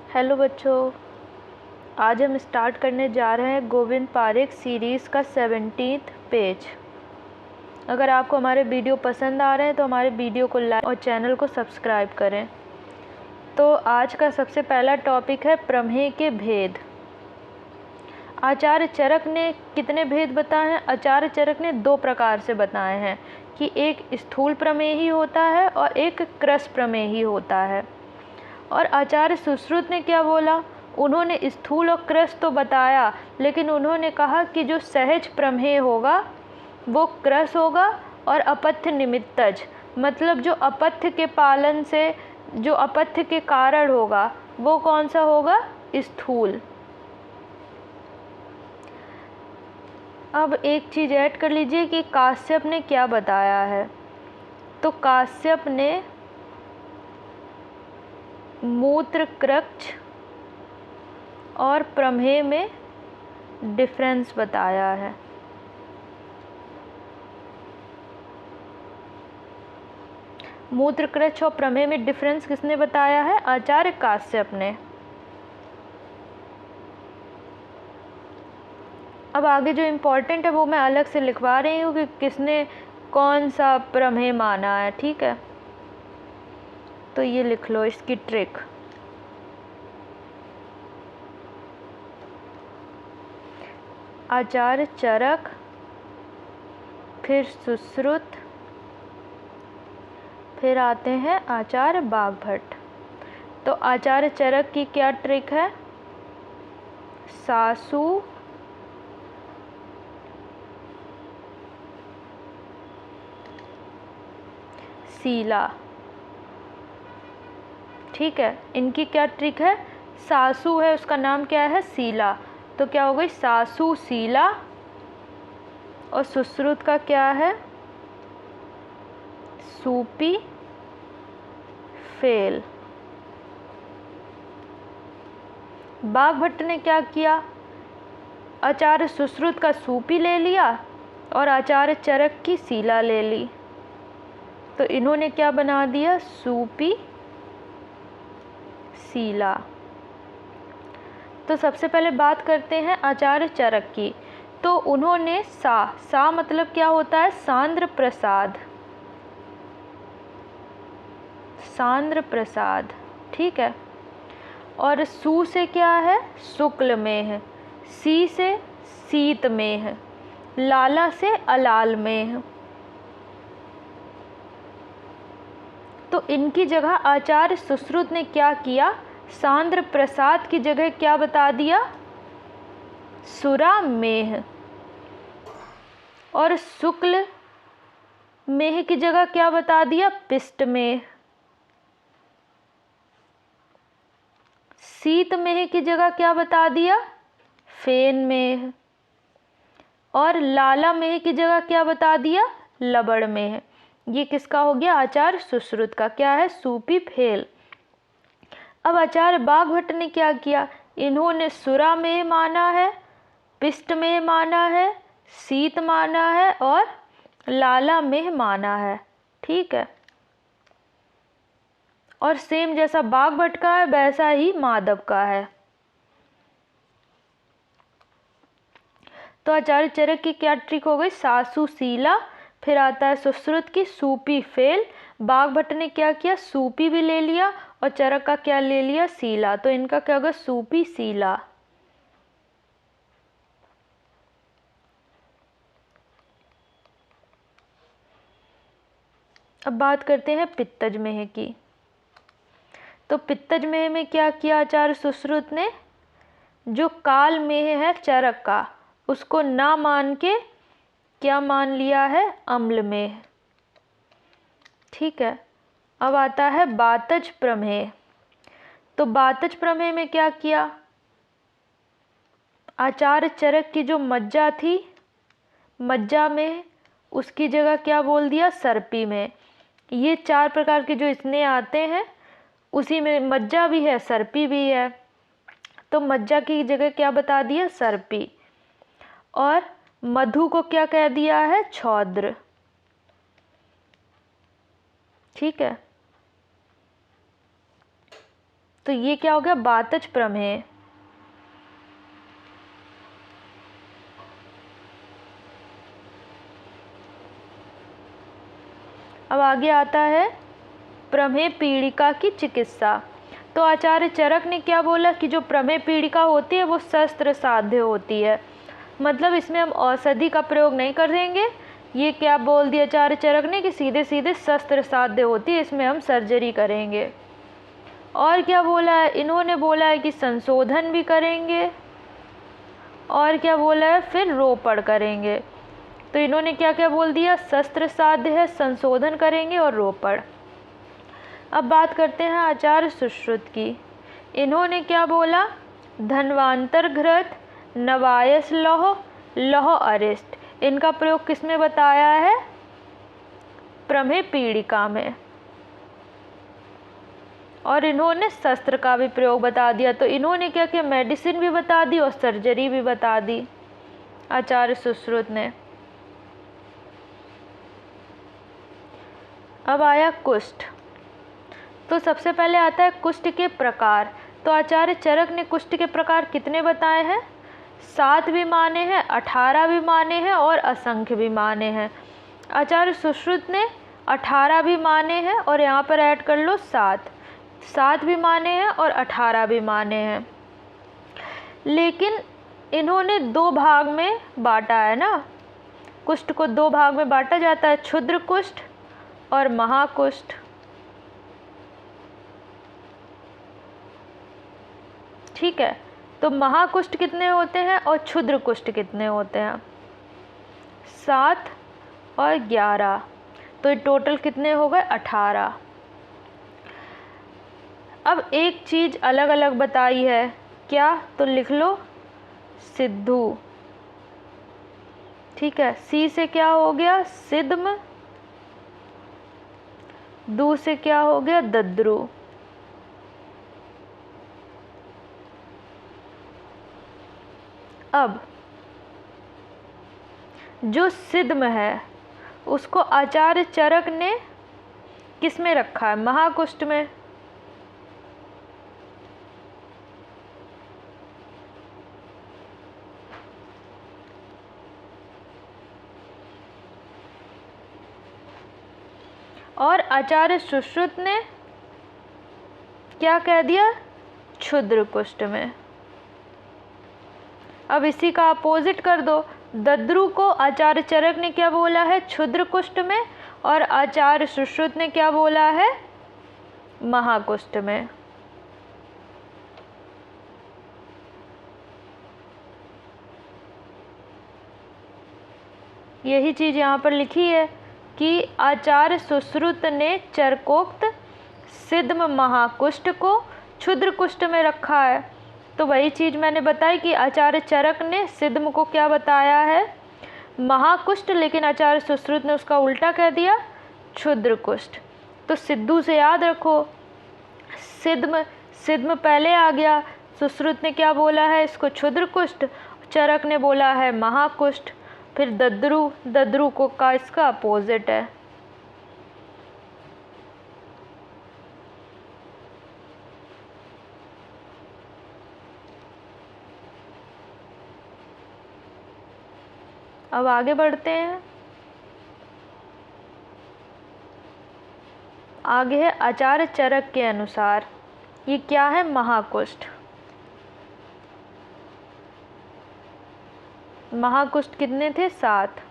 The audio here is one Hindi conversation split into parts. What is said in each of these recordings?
हेलो बच्चों, आज हम स्टार्ट करने जा रहे हैं गोविंद पारेख सीरीज़ का 17th पेज। अगर आपको हमारे वीडियो पसंद आ रहे हैं तो हमारे वीडियो को लाइक और चैनल को सब्सक्राइब करें। तो आज का सबसे पहला टॉपिक है प्रमेय के भेद। आचार्य चरक ने कितने भेद बताए हैं? आचार्य चरक ने 2 प्रकार से बताए हैं कि एक स्थूल प्रमेय ही होता है और एक क्रस प्रमेय ही होता है। और आचार्य सुश्रुत ने क्या बोला? उन्होंने स्थूल और क्रस तो बताया, लेकिन उन्होंने कहा कि जो सहज प्रमेय होगा वो क्रस होगा और अपथ्य निमित्तज, मतलब जो अपथ्य के पालन से जो अपथ्य के कारण होगा वो कौन सा होगा? स्थूल। अब एक चीज़ ऐड कर लीजिए कि काश्यप ने क्या बताया है। तो काश्यप ने मूत्र क्रक्ष और प्रमेय में डिफरेंस बताया है। मूत्र क्रक्ष और प्रमेय में डिफरेंस किसने बताया है? आचार्य काश्यप ने। अब आगे जो इम्पोर्टेंट है वो मैं अलग से लिखवा रही हूँ कि किसने कौन सा प्रमेय माना है, ठीक है? तो ये लिख लो इसकी ट्रिक। आचार्य चरक, फिर सुश्रुत, फिर आते हैं आचार्य बागभट्ट। तो आचार्य चरक की क्या ट्रिक है? सासु सीला, ठीक है। इनकी क्या ट्रिक है? सासु है, उसका नाम क्या है? सीला। तो क्या हो गई? सासु सीला। और सुश्रुत का क्या है? सूपी फेल। बागभट्ट ने क्या किया? आचार्य सुश्रुत का सूपी ले लिया और आचार्य चरक की सीला ले ली। तो इन्होंने क्या बना दिया? सूपी सीला। तो सबसे पहले बात करते हैं आचार्य चरक की। तो उन्होंने सा मतलब क्या होता है? सांद्र प्रसाद, सांद्र प्रसाद, ठीक है। और सु से क्या है? शुक्ल में है। सी से शीत में है। लाला से अलाल में है। तो इनकी जगह आचार्य सुश्रुत ने क्या किया? सांद्र प्रसाद की जगह क्या बता दिया? सुरा मेह। और शुक्ल मेह की जगह क्या बता दिया? पिष्ट मेह। शीत मेह की जगह क्या बता दिया? फेन मेह। और लाला मेह की जगह क्या बता दिया? लबड़ मेह। ये किसका हो गया? आचार्य सुश्रुत का। क्या है? सूपी फेल। अब आचार्य बागभट्ट ने क्या किया? इन्होंने सुरा में माना है, पिष्ट में माना है, शीत माना है और लाला में माना है, ठीक है। और सेम जैसा बागभट्ट का है वैसा ही माधव का है। तो आचार्य चरक की क्या ट्रिक हो गई? सासु सीला। फिर आता है सुश्रुत की सूपी फेल। बागभट्ट ने क्या किया? सूपी भी ले लिया और चरक का क्या ले लिया? सीला। तो इनका क्या होगा? सूपी सीला। अब बात करते हैं पित्तज मेह की। तो पित्तज मेह में क्या किया आचार्य सुश्रुत ने? जो काल मेह है चरक का, उसको ना मान के क्या मान लिया है? अम्ल मेह, ठीक है। अब आता है बातज प्रमेय। तो बातज प्रमेय में क्या किया? आचार्य चरक की जो मज्जा थी, मज्जा में, उसकी जगह क्या बोल दिया? सर्पी में। ये 4 प्रकार के जो स्नेह आते हैं उसी में मज्जा भी है, सर्पी भी है। तो मज्जा की जगह क्या बता दिया? सर्पी। और मधु को क्या कह दिया है? छौद्र, ठीक है। तो ये क्या हो गया, बातज प्रमेय। अब आगे आता है प्रमेय पीड़िका की चिकित्सा। तो आचार्य चरक ने क्या बोला कि जो प्रमेय पीड़िका होती है वो शस्त्र साध्य होती है, मतलब इसमें हम औषधि का प्रयोग नहीं करेंगे। ये क्या बोल दिया आचार्य चरक ने कि सीधे सीधे शस्त्र साध्य होती है, इसमें हम सर्जरी करेंगे। और क्या बोला है, इन्होंने बोला है कि संशोधन भी करेंगे, और क्या बोला है, फिर रोपण करेंगे। तो इन्होंने क्या क्या बोल दिया, शस्त्र साध्य है, संशोधन करेंगे और रोपण। अब बात करते हैं आचार्य सुश्रुत की। इन्होंने क्या बोला, धन्वांतर घृत, नवायस लौह, लौह अरिष्ट, इनका प्रयोग किसमें बताया है, प्रमेय पीड़िका में। और इन्होंने शस्त्र का भी प्रयोग बता दिया। तो इन्होंने क्या किया, मेडिसिन भी बता दी और सर्जरी भी बता दी आचार्य सुश्रुत ने। अब आया कुष्ठ। तो सबसे पहले आता है कुष्ठ के प्रकार। तो आचार्य चरक ने कुष्ठ के प्रकार कितने बताए हैं, 7 भी माने हैं, 18 भी माने हैं और असंख्य भी माने हैं। आचार्य सुश्रुत ने 18 भी माने हैं और यहाँ पर ऐड कर लो 7 भी माने हैं और 18 भी माने हैं। लेकिन इन्होंने 2 भाग में बांटा है ना, कुष्ठ को 2 भाग में बांटा जाता है, क्षुद्र कुष्ठ और महाकुष्ठ। ठीक है, तो महाकुष्ठ कितने होते हैं और क्षुद्र कुष्ठ कितने होते हैं, 7 और 11, तो टोटल कितने हो गए, 18। अब एक चीज़ अलग अलग बताई है, क्या, तो लिख लो सिद्धू। ठीक है, सी से क्या हो गया, सिद्म, दू से क्या हो गया, दद्रु। अब जो सिद्म है उसको आचार्य चरक ने किस में रखा है, महाकुष्ठ में। और आचार्य सुश्रुत ने क्या कह दिया, क्षुद्र कुष्ठ में। अब इसी का अपोजिट कर दो, दद्रु को आचार्य चरक ने क्या बोला है, क्षुद्र कुष्ठ में, और आचार्य सुश्रुत ने क्या बोला है, महाकुष्ठ में। यही चीज़ यहाँ पर लिखी है कि आचार्य सुश्रुत ने चरकोक्त सिद्म महाकुष्ठ को क्षुद्र कुष्ठ में रखा है। तो वही चीज़ मैंने बताई कि आचार्य चरक ने सिद्म को क्या बताया है, महाकुष्ठ, लेकिन आचार्य सुश्रुत ने उसका उल्टा कह दिया, क्षुद्र कुष्ठ। तो सिद्धू से याद रखो, सिद्म पहले आ गया, सुश्रुत ने क्या बोला है, इसको क्षुद्र कुष्ठ, चरक ने बोला है महाकुष्ठ। फिर दद्रु को का इसका अपोजिट है। अब आगे बढ़ते हैं। आगे है आचार्य चरक के अनुसार ये क्या है, महाकुष्ठ। महाकुष्ठ कितने थे, 7।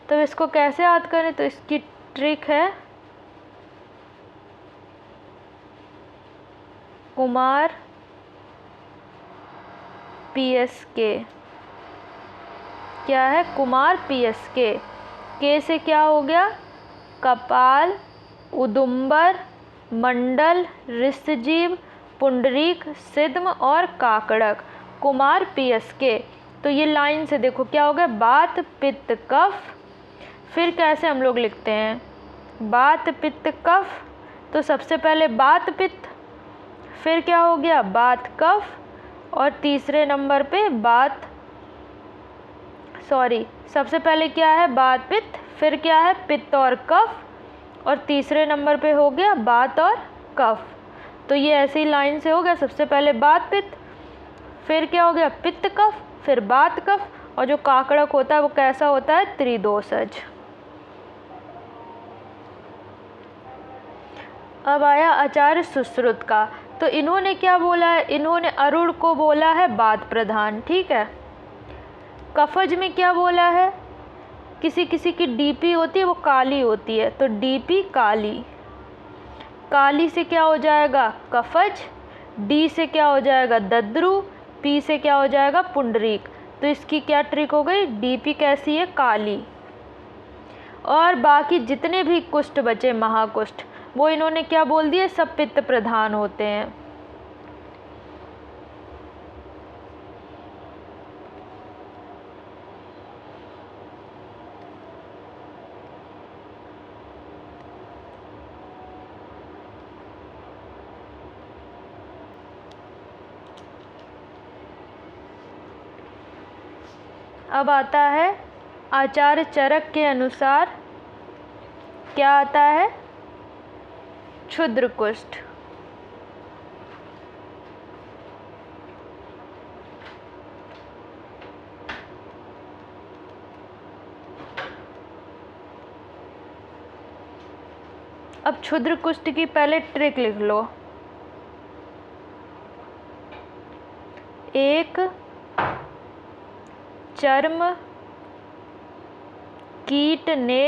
तो इसको कैसे याद करें, तो इसकी ट्रिक है, कुमार PSK। क्या है, कुमार PSK। के से क्या हो गया, कपाल, उदुम्बर, मंडल, ऋषजीव, पुंडरीक, सिद्म और काकड़क, कुमार PSK। तो ये लाइन से देखो क्या हो गया, बात पित्त कफ। फिर कैसे हम लोग लिखते हैं, बात पित्त कफ, तो सबसे पहले बात पित्त, फिर क्या हो गया, बात कफ, और तीसरे नंबर पे सबसे पहले क्या है, बात पित्त, फिर क्या है, पित्त और कफ, और तीसरे नंबर पे हो गया बात और कफ। तो ये ऐसे ही लाइन से हो गया, सबसे पहले बात पित्त, फिर क्या हो गया पित्त कफ, फिर बात कफ, और जो काकड़क होता है वो कैसा होता है त्रिदोषज। अब आया आचार्य सुश्रुत का, तो इन्होंने क्या बोला है, इन्होंने अरुण को बोला है बात प्रधान, ठीक है। कफज में क्या बोला है, किसी किसी की डीपी होती है वो काली होती है, तो डीपी काली, काली से क्या हो जाएगा कफज, डी से क्या हो जाएगा दद्रु, पी से क्या हो जाएगा पुंडरीक। तो इसकी क्या ट्रिक हो गई, डीपी कैसी है काली। और बाकी जितने भी कुष्ठ बचे महाकुष्ठ, वो इन्होंने क्या बोल दिए, सब पित्त प्रधान होते हैं। अब आता है आचार्य चरक के अनुसार क्या आता है, क्षुद्र कुष्ठ। अब क्षुद्र कुष्ठ की पहले ट्रिक लिख लो, एक चर्म कीट ने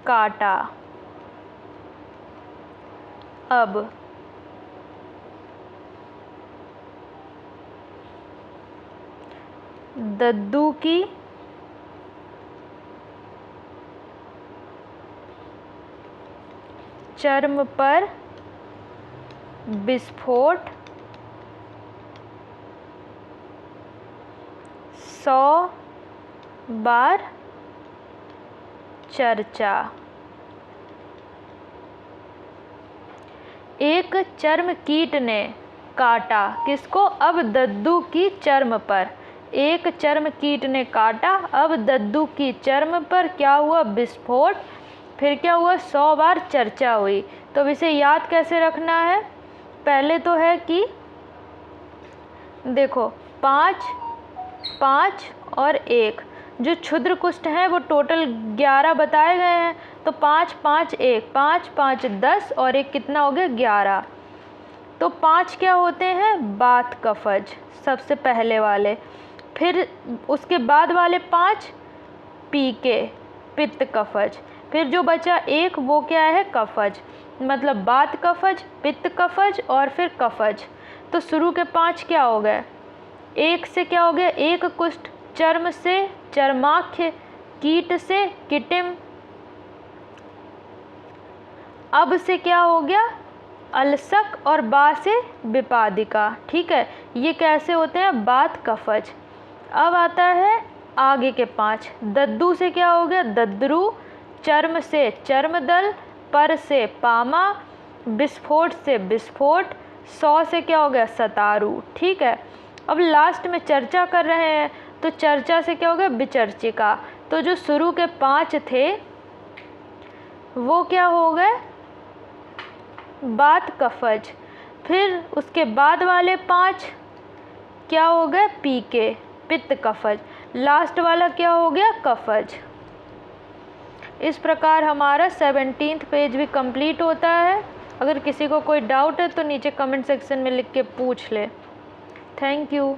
काटा। अब दद्दू की चर्म पर विस्फोट 100 बार चर्चा। एक चर्म कीट ने काटा किसको, अब दद्दू की चर्म पर, एक चर्म कीट ने काटा, अब दद्दू की चर्म पर क्या हुआ विस्फोट, फिर क्या हुआ 100 बार चर्चा हुई। तो अब इसे याद कैसे रखना है, पहले तो है कि देखो 5 5 और 1 जो क्षुद्र कुष्ठ हैं वो टोटल 11 बताए गए हैं, तो 5 5 1 5 5 10 और 1 कितना हो गया 11। तो 5 क्या होते हैं बात कफज सबसे पहले वाले, फिर उसके बाद वाले 5 पी के पित्त कफज, फिर जो बचा 1 वो क्या है कफज, मतलब बात कफज पित्त कफज और फिर कफज। तो शुरू के 5 क्या हो गए, 1 से क्या हो गया एक कुष्ठ, चर्म से चर्माख्य, कीट से किटिम, अब से क्या हो गया अलसक और बा से विपादिका, ठीक है। ये कैसे होते हैं बात कफज। अब आता है आगे के 5, दद्दू से क्या हो गया दद्रु, चर्म से चर्मदल, पर से पामा, विस्फोट से विस्फोट, 100 से क्या हो गया सतारू, ठीक है। अब लास्ट में चर्चा कर रहे हैं तो चर्चा से क्या हो गया विचर्चिका। तो जो शुरू के 5 थे वो क्या हो गए बात कफज, फिर उसके बाद वाले 5 क्या हो गए पी के पित्त कफज, लास्ट वाला क्या हो गया कफज। इस प्रकार हमारा 17th पेज भी कंप्लीट होता है। अगर किसी को कोई डाउट है तो नीचे कमेंट सेक्शन में लिख के पूछ ले। Thank you.